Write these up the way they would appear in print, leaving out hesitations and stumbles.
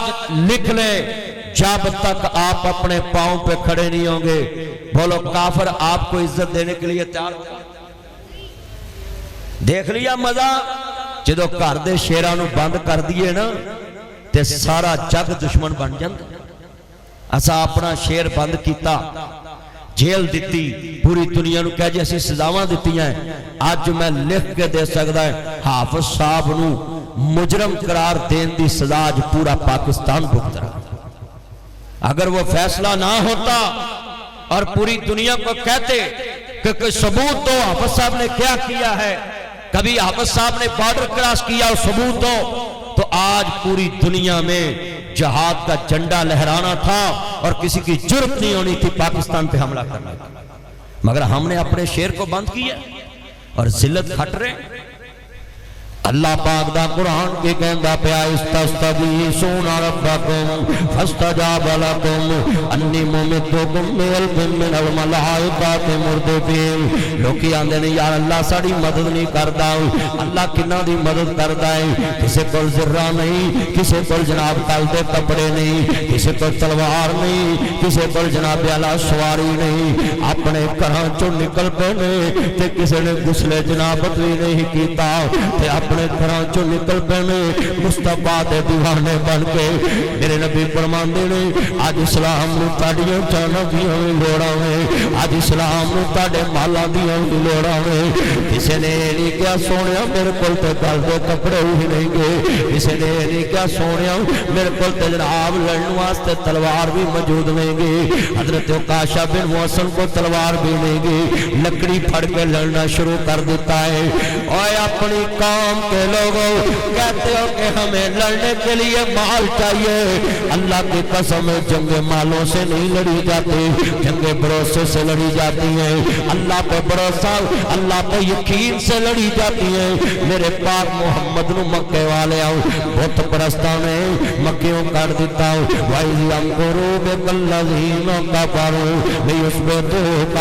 آج لکھ لیں جب تک آپ اپنے پاؤں پہ کھڑے نہیں ہوں گے بولو کافر آپ کو عزت دینے کے لیے تیار ہو. دیکھ لیا مزہ جدو گھر دے شیراں نو بند کر دیے نا تے سارا جگ دشمن بن جاندا. اسا اپنا شیر بند کیتا جیل دیتی پوری دنیا نو کہہ جی اسی سزاواں دتی ہیں. آج میں لکھ کے دے سکدا ہے حافظ صاحب نو مجرم قرار دین دی سزا آج پورا پاکستان بھگت رہا. اگر وہ فیصلہ نہ ہوتا اور پوری دنیا کو کہتے کہ کوئی ثبوت دو حافظ صاحب نے کیا کیا ہے, کبھی حافظ صاحب نے بارڈر کراس کیا اور ثبوت دو, تو آج پوری دنیا میں جہاد کا جھنڈا لہرانا تھا اور کسی کی جرت نہیں ہونی تھی پاکستان پہ حملہ کرنے کا. مگر ہم نے اپنے شیر کو بند کیا اور ذلت کھٹ رہے. اللہ پاک دا قرآن کی کہندہ پیا استستغیثون ربکم فاستجاب لکم انی ممدکم بِأَلْفٍ مِّنَ الْمَلَائِکَةِ مُرْدِفِينَ. لوکی آندے نے یار اللہ ساڑی مدد نہیں کردا, اللہ کنہ دی مدد کردا ہے. کسے کول ذرہ نہیں, کسے کول جناب کل دے کپڑے نہیں, کسے کول تلوار نہیں, کسے کول جناب اعلیٰ سواری نہیں. اپنے گھراں چوں نکل پے نے تے کسے نے غسل جنابت بھی نہیں کیتا تے اپنے گھراں چوں نکل پینے مصطفیٰ دے دیوانے بن کے. میرے نبی فرماندے نے آج اسلام نو تاڑیاں چانا دیاں بھی لوڑا ہوئے, آج اسلام نو تاڑے مالا دیاں بھی لوڑا ہوئے. کسے نے نہیں کیا سونیا میرے کل تے گل دے کپڑے ہی نہیں گے, کسے نے نہیں کیا سونیا میرے کل تے جناب لڑن واسطے تلوار بھی موجود نہیں گی. حضرت عکاشہ بن محصن کو تلوار بھی نہیں گی, لکڑی پھڑ کے لڑنا شروع کر دیتا ہے. اور اپنی قوم کے لوگوں کہتے ہو کہ ہمیں لڑنے کے لیے مال چاہیے. اللہ کی قسم جنگ مالوں سے نہیں لڑی جاتی, جنگ بھروسے سے لڑی جاتی ہیں. اللہ پہ بھروسہ, اللہ پہ یقین سے لڑی جاتی ہیں. میرے پاک محمد نو مکے والے آؤ بت پرستاں نے مکیوں کر دیتا ہوں. وَإِذْ يَمْكُرُوا بِكَ الَّذِينَ كَفَرُوا لِيُثْبِتُوكَ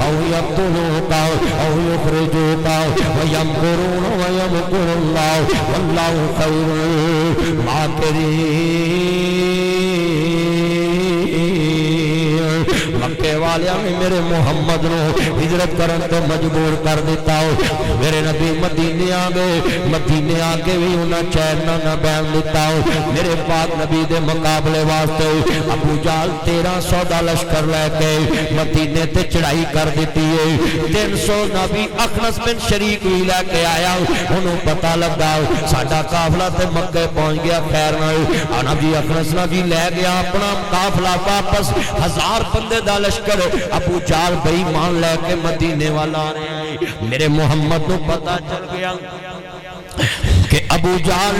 أَوْ يَقْتُلُوكَ أَوْ يُخْرِجُوكَ وَيَمْكُرُونَ وَيَمْكُرُ اللہ واللہ خیر الماکرین. مکے والیاں نے میرے محمد نو ہجرت کرن تو مجبور کر دیتا ہو. میرے نبی مدینے آگئے, مدینے آگے بھی انہاں چین نہ بیان دیتا ہو. میرے پاک نبی دے مقابلے واسطے ابو جہل 1300 دا لشکر لے کے مدینے تے چڑھائی کر دیتی ہے. 300 نبی اخنس بن شریک بھی لے کے آیا, انہوں پتہ لگا ساڈا قافلہ تے مکے پہنچ گیا خیر نال. نبی اخنس نبی لے گیا اپنا قافلہ واپس, 1000 بندے دا لشکر ابو جہل بے ایمان لے کے مدینے والا آ رہے ہیں. میرے محمد کو پتہ چل گیا کہ ابو جہل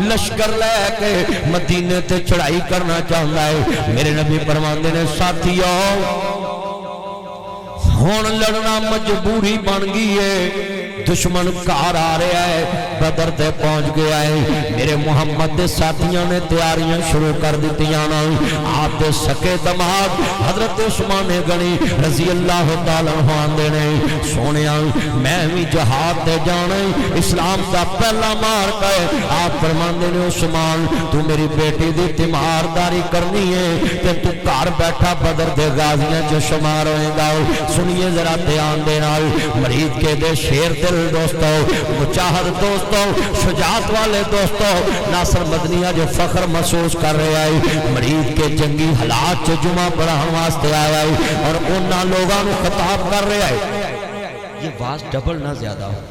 لشکر لے کے مدینے تے چڑھائی کرنا چاہتا ہے. میرے نبی فرماندے نے ساتھیو ہون لڑنا مجبوری بن گئی ہے, دشمن کار آ رہا ہے, بدر تے پہنچ گیا ہے. میرے محمد دے ساتھیاں نے تیاریاں شروع کر دیتیاں نا. آپ دے سکے دماغ حضرت عثمان غنی رضی اللہ تعالیٰ عنہ آندے نے سونیا میں بھی جہاد تے جانا, اسلام کا پہلا مار کا ہے. آپ فرماندے نے عثمان تو میری بیٹی دی تیمارداری کرنی ہے تے تو گھر بیٹھا بدر دے غازیاں جو شمار ہوئے گا. سنیے ذرا دھیان دے نال مرید کے دے شیر دل دوستو, مجاہد دوستو, شجاعت والے دوستو, ناصر مدنیہ جو فخر محسوس کر رہے آئے مرید کے جنگی حالات جو جمعہ پڑھان واسطے آیا ہے اور انہاں لوگاں نو خطاب کر رہے آئے. یہ واز ڈبل نہ زیادہ ہو,